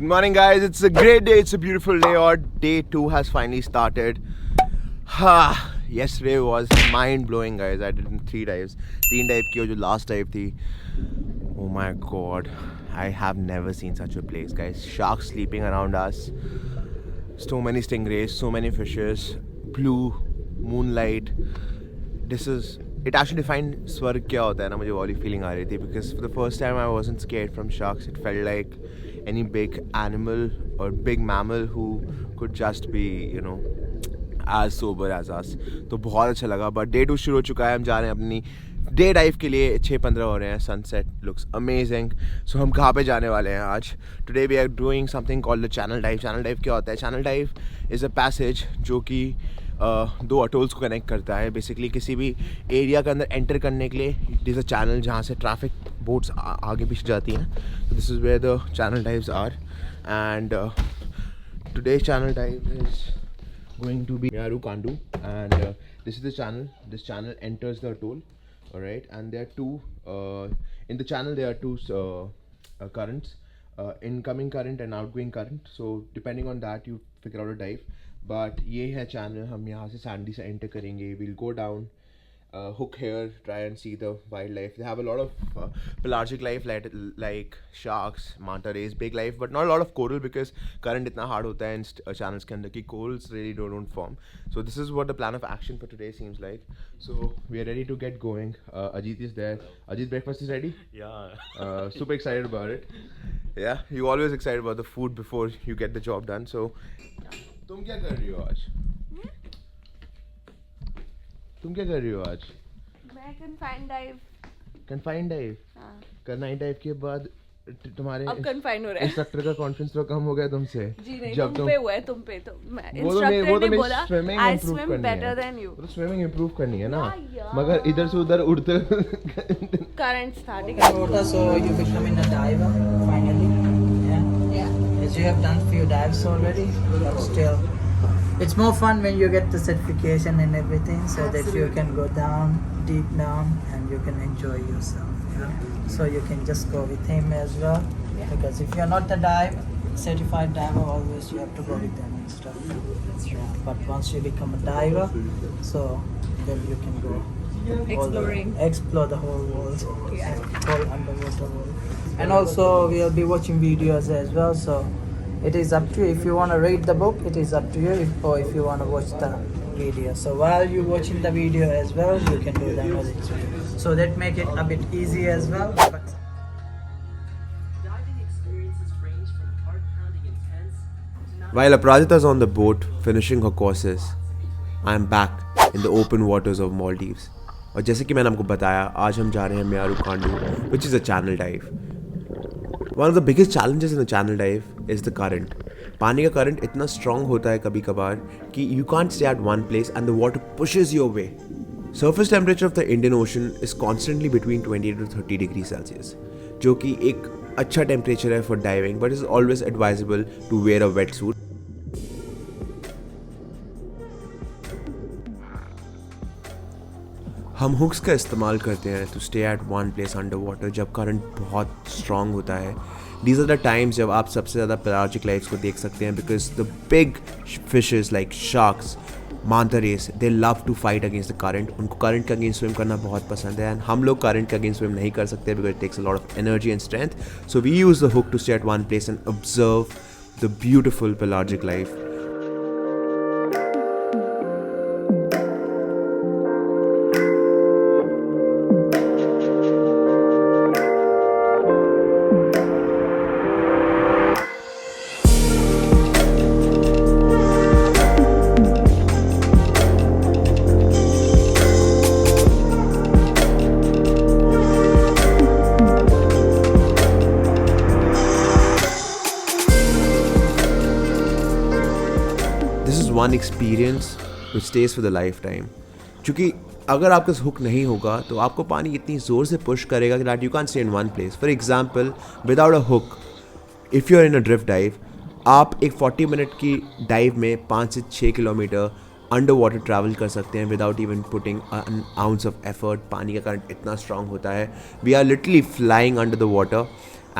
morning, guys. It's a great day. It's a beautiful day. Or day 2 has finally started. Yesterday was mind blowing, guys. I did 3 dives. 3 dive की और जो last dive थी. Oh my god. I have never seen such a place, guys. Sharks sleeping around us. So many stingrays, so many fishes. Blue, moonlight. It actually defined स्वर्ग क्या होता है ना, मुझे वाली feeling आ रही थी because for the first time I wasn't scared from sharks. It felt like any big animal or big mammal who could just be, as sober as us. तो बहुत अच्छा लगा. But day 2 शुरू हो चुका है. हम जा रहे हैं अपनी डे डाइव के लिए. 6:15 हो रहे हैं. Sunset looks amazing. सो हम कहाँ पे जाने वाले हैं आज? Today we are doing something called the channel dive. Channel dive क्या होता है? Channel dive is a passage जो कि 2 अटोल्स को कनेक्ट करता है. बेसिकली किसी भी एरिया के अंदर एंटर करने के लिए इट इज़ अ चैनल जहाँ से ट्रैफिक बोट्स आगे पीछे जाती हैं. तो this is where the channel dives are. And today channel dive is going to be Mearu Kandu, and this is the channel. This channel enters the atoll, alright, and there are two in the channel there are two currents, incoming current and outgoing current. So depending on that you figure out a dive. But ये है channel. हम यहाँ से Sandy से enter करेंगे. We'll go down, hook here, try and see the wildlife. They have a lot of pelagic life like sharks, manta rays, big life, but not a lot of coral because current इतना hard होता है इन channels के अंदर कि corals really don't form. So this is what the plan of action for today seems like. So we are ready to get going. Ajit is there. Ajit, breakfast is ready? Yeah. Super excited about it. Yeah, you always excited about the food before you get the job done. So तुम क्या कर रही हो आज? तुम क्या कर रही हो आज? मैं कन्फाइंड डाइव. Confined dive? हाँ. कन्फाइंड डाइव के बाद तुम्हारे अब कन्फाइन हो रहा है. इंस्ट्रक्टर का कॉन्फिडेंस तो कम हो गया तुमसे. जी नहीं, जब तुम पे हुआ है, तुम पे. तो मैं वो तो इंस्ट्रक्टर ने बोला स्विमिंग आई इंप्रूव स्विम करनी बेटर है. Then you. तो स्विमिंग इंप्रूव करनी है ना. Yeah. मगर इधर से उधर उड़ते current starting. Water, so you becoming a diver finally. Yeah. As you have done few dives already, but still, it's more fun when you get the certification and everything, so that you can go down, deep down, and you can enjoy yourself. Yeah. So you can just go with him as well, because if you're not a certified diver, always you have to go with them instructor. But once you become a diver, so then you can go. Explore the whole world. Yeah. Whole underwater world. And also we'll be watching videos as well, so it is up to you. If you want to read the book, it is up to you, or if you want to watch the video. So while you're watching the video as well, you can do the music. So that make it a bit easy as well. But Diving experiences range from heart-pounding intense to not. While Aparajita is on the boat finishing her courses, I am back in the open waters of Maldives. और जैसे कि मैंने आपको बताया, आज हम जा रहे हैं मेयारू कांडू, which is a channel dive. One of the biggest challenges in a channel dive is the current. पानी का करंट इतना strong होता है कभी कभार कि you can't stay at one place and the water pushes you away. Surface temperature of the Indian Ocean is constantly between 20 to 30 degrees Celsius, जो कि एक अच्छा temperature है for diving, but it is always advisable to wear a wetsuit. हम hooks का इस्तेमाल करते हैं to stay at one place under water जब करंट बहुत स्ट्रॉन्ग होता है. दीज आर द टाइम्स जब आप सबसे ज़्यादा पेलाजिक लाइफ्स को देख सकते हैं because the big fishes like sharks, manta rays, they love to fight against the current. उनको करंट के अगेंस्ट स्विम करना बहुत पसंद है. एंड हम लोग करंट के अगेंस्ट स्विम नहीं कर सकते because it takes a lot of energy and strength. So we use the hook to stay at one place and observe the beautiful pelagic life. One experience which stays for the lifetime. क्योंकि अगर आपका hook नहीं होगा तो आपको पानी इतनी ज़ोर से पुश करेगा कि that you can stay in one place. For example, without a hook, if you are in a drift dive, आप एक 40 मिनट की डाइव में 5 से 6 किलोमीटर अंडर वाटर ट्रैवल कर सकते हैं without even putting an ounce of effort. पानी का करंट इतना स्ट्रांग होता है. We are literally flying under the water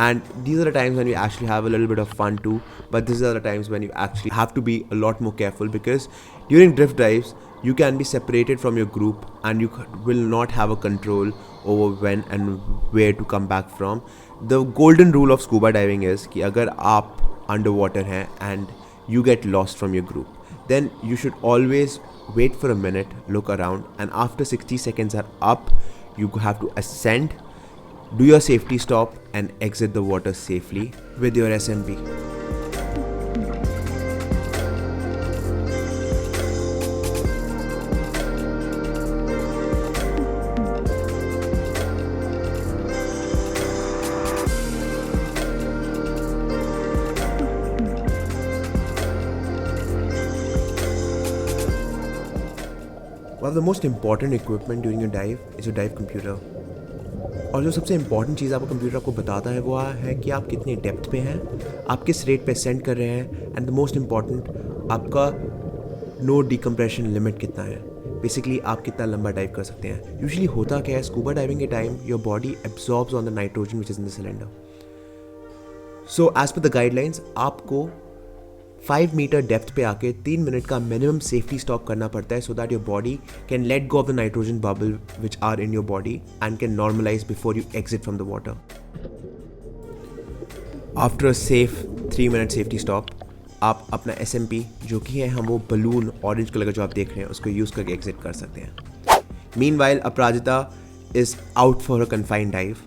And these are the times when you actually have a little bit of fun too, but these are the times when you actually have to be a lot more careful, because during drift dives you can be separated from your group and you will not have a control over when and where to come back from. The golden rule of scuba diving is कि अगर आप underwater हैं and you get lost from your group, then you should always wait for a minute, look around, and after 60 seconds are up, you have to ascend, do your safety stop, and exit the water safely with your SMP. One of the most important equipment during your dive is your dive computer. और जो सबसे important चीज़ आपका computer आपको बताता है वो है कि आप कितनी डेप्थ पे हैं, आप किस रेट पे सेंड कर रहे हैं, एंड द मोस्ट इम्पॉर्टेंट आपका नो डिकम्प्रेशन लिमिट कितना है. बेसिकली आप कितना लंबा डाइव कर सकते हैं. यूजुअली होता क्या है, स्कूबा डाइविंग के time your body absorbs on the nitrogen which is in the cylinder. So as per the guidelines आपको 5 मीटर डेप्थ पे आके 3 मिनट का मिनिमम सेफ्टी स्टॉप करना पड़ता है, so that your body can let go of the nitrogen bubble which are in your body and can normalise before you exit from the water. After a safe 3 minute safety stop आप अपना SMP जो कि है हम वो balloon orange colour का जो आप देख रहे हैं उसको यूज़ करके एग्जिट कर सकते हैं. Meanwhile Aparajita is out for a confined dive.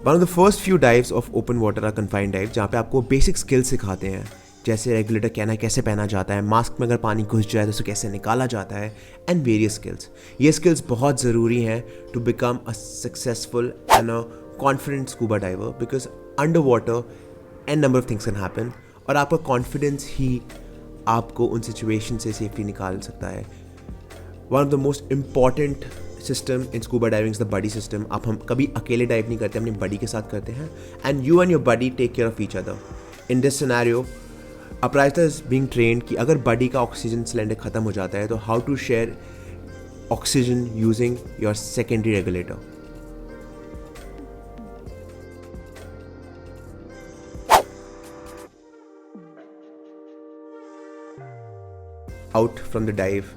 One of the first few dives of open water are confined dive, जहाँ पे आपको बेसिक स्किल्स सिखाते हैं, जैसे रेगुलेटर कहना कैसे पहना जाता है, मास्क में अगर पानी घुस जाए तो उसे कैसे निकाला जाता है, एंड वेरियस स्किल्स. ये स्किल्स बहुत ज़रूरी हैं to become a successful and a confident scuba diver, because under water and number of things can happen, और आपका कॉन्फिडेंस ही आपको उन सिचुएशन से सेफली निकाल सकता है. One of the most important system in scuba diving is the buddy system. आप हम कभी अकेले डाइव नहीं करते, अपनी बडी के साथ करते हैं, and you and your buddy take care of each other. In this scenario Aparajita is being trained कि अगर बडी का ऑक्सीजन सिलेंडर खत्म हो जाता है तो how to share oxygen using your secondary regulator. Out from the dive,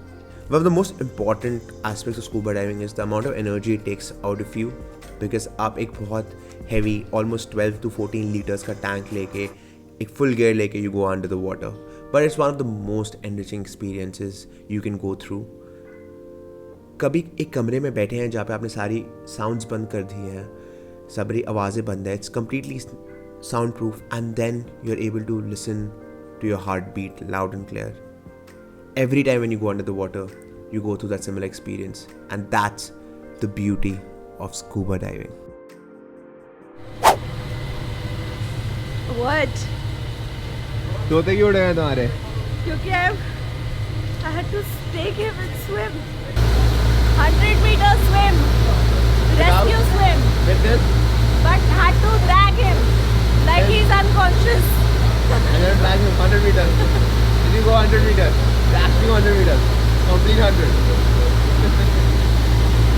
one of the most important aspects of scuba diving is the amount of energy it takes out of you, because आप एक बहुत heavy almost 12 to 14 liters का tank लेके एक full gear लेके you go under the water, but it's one of the most enriching experiences you can go through. कभी एक कमरे में बैठे हैं जहाँ पे आपने सारी साउंड्स बंद कर दी हैं, सारी आवाज़ें बंद है, it's completely sound proof, and then you're able to listen to your heartbeat loud and clear. Every time when you go under the water, you go through that similar experience, and that's the beauty of scuba diving. What? तोते क्यों उड़े हैं तुम्हारे? क्योंकि I had to take him and swim. 100 meter swim. Rescue swim. With this? But had to drag him like he's unconscious. And then drag him 100 meters. Did you go 100 meters? Actually 100 meters. Complete 100.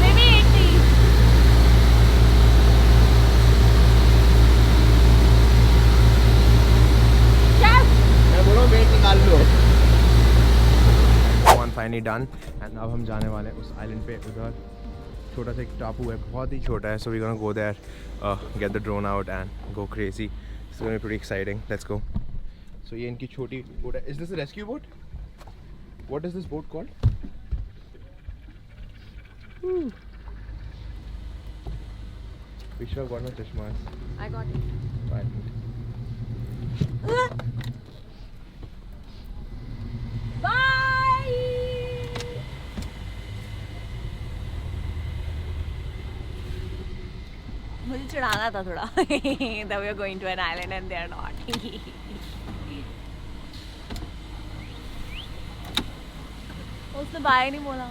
Maybe 80. Chef! मैं बोल रहा हूँ wait निकाल लो. One finally done, and अब हम जाने वाले हैं उस आइलैंड पे. उधर छोटा सा एक टापू है, बहुत ही छोटा है. So we're gonna go there, get the drone out and go crazy. It's gonna be pretty exciting. Let's go. So ये इनकी छोटी बोट है. Is this a rescue boat? What is this boat called? Vishwa got no chashmas. I got it. Right. Bye! मुझे चिढ़ाना था थोड़ा that we are going to an island and they are not. उसने bye नहीं बोला.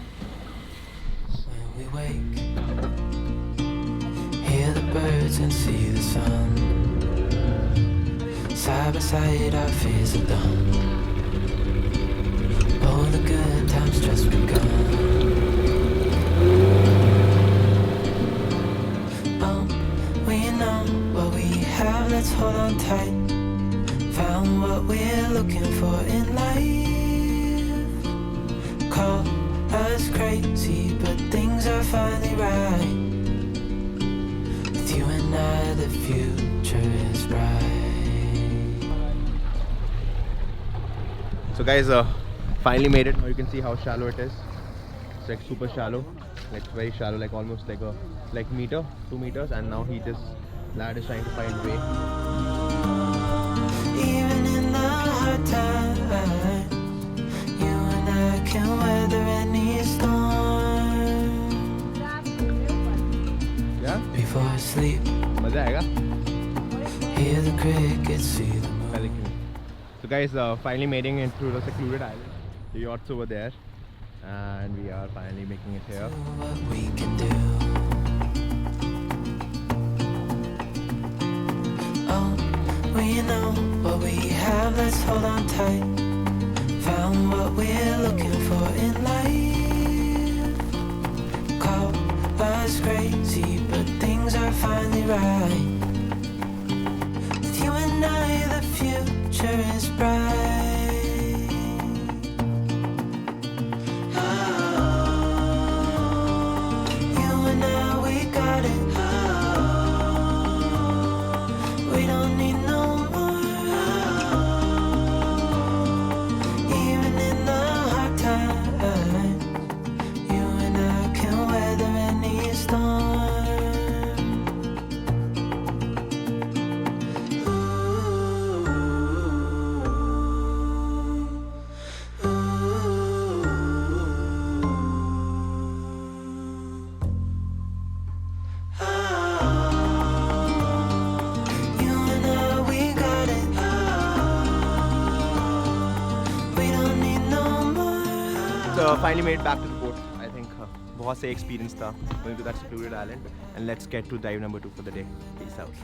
When we wake, hear the birds and see the sun. Side by side, our fears are done. All the good times just begun. Oh, we know what we let's hold on tight. Found what we're looking for in life. Call us crazy, but things are finally right. With you and I, the future is bright. So guys, finally made it. Now you can see how shallow it is. It's like super shallow, like very shallow, like almost like a meter, 2 meters. And now lad is trying to find way. Even in the hard times, you and I can weather any storm. Yeah, Before I sleep, मजा आएगा. hear the crickets, see the moon. Pelican. So guys, finally making it to the secluded island. The yacht's over there, and we are finally making it here. What we can do. Oh, we know what we have, let's hold on tight. Found what we're looking for in life. Call us crazy, but things are finally right. With you and I, the future is bright. You and I, we got it. We don't need no more. Even in the hard times, you and I can weather any storm. You and I, we got it. We don't need no more. So finally made it back to the boat. I think बहुत से experience था going to that secluded island. And let's get to dive number 2 for the day. Peace out.